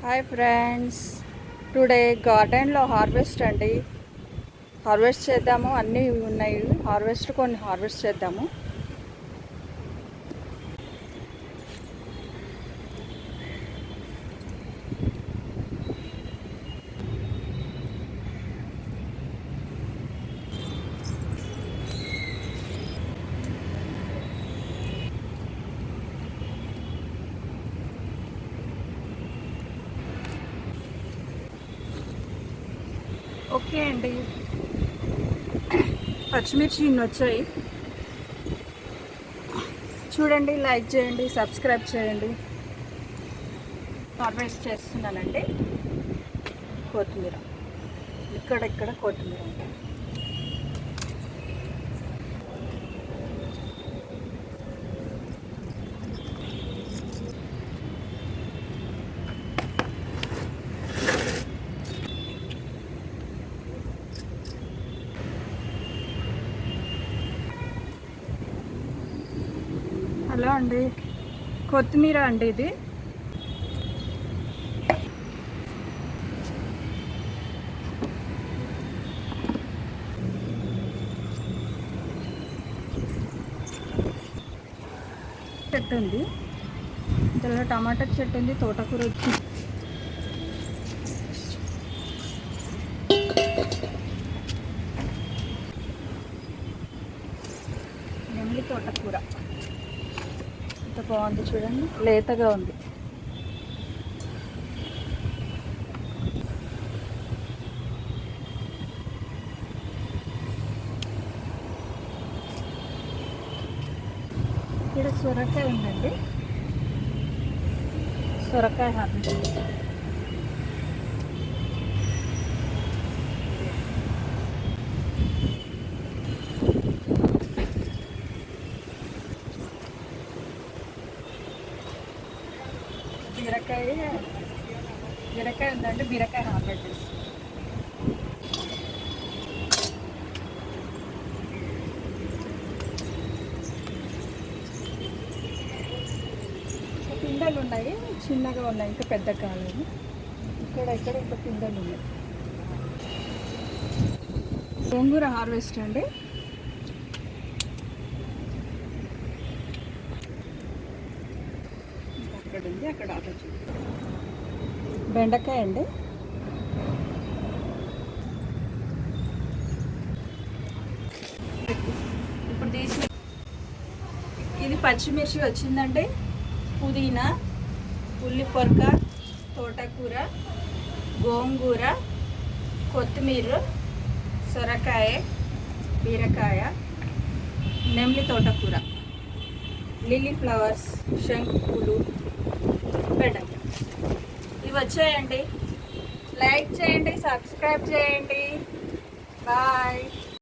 Hi friends, today గార్డెన్లో harvest అండి. Harvest చేద్దాము, అన్నీ ఉన్నాయి. కొన్ని హార్వెస్ట్ చేద్దాము. ఓకే అండి, పచ్చిమిర్చి ఇన్ని వచ్చాయి. చూడండి, లైక్ చేయండి, సబ్స్క్రైబ్ చేయండి. హార్వెస్ట్ చేస్తున్నానండి. కొత్తిమీర ఇక్కడ కొత్తిమీర ఉంది. హలో అండి, కొత్తిమీర అండి ఇది. చెట్టు ఉంది, ఇందులో టమాటా చెట్టు ఉంది, తోటకూర వచ్చి నెమ్మిలి తోటకూర ఎంత బాగుంది చూడండి, లేతగా ఉంది. ఇక్కడ సొరకాయ ఉందండి, సొరకాయ హార్వెస్ట్. బీరకాయ ఉందండి, బీరకాయ హార్వెస్ట్. పిందెలు ఉన్నాయి, చిన్నగా ఉన్నాయి, ఇంకా పెద్ద కాలేదు. ఇక్కడ ఇంకా పిందెలు ఉన్నాయి. గోంగూర హార్వెస్ట్ అండి. అక్కడ ఉంది, అక్కడ ఆలోచన. బెండకాయ అండి. ఇప్పుడు తీసి ఇది పచ్చిమిర్చి వచ్చిందండి, పుదీనా, ఉల్లిపొరక, తోటకూర, గోంగూర, కొత్తిమీర, సొరకాయ, బీరకాయ, నెమ్లి తోటకూర, లిల్లీ ఫ్లవర్స్, శంకులు, బెండకాయ ఇవి వచ్చాయండి. లైక్ చేయండి, సబ్స్క్రైబ్ చేయండి. బాయ్.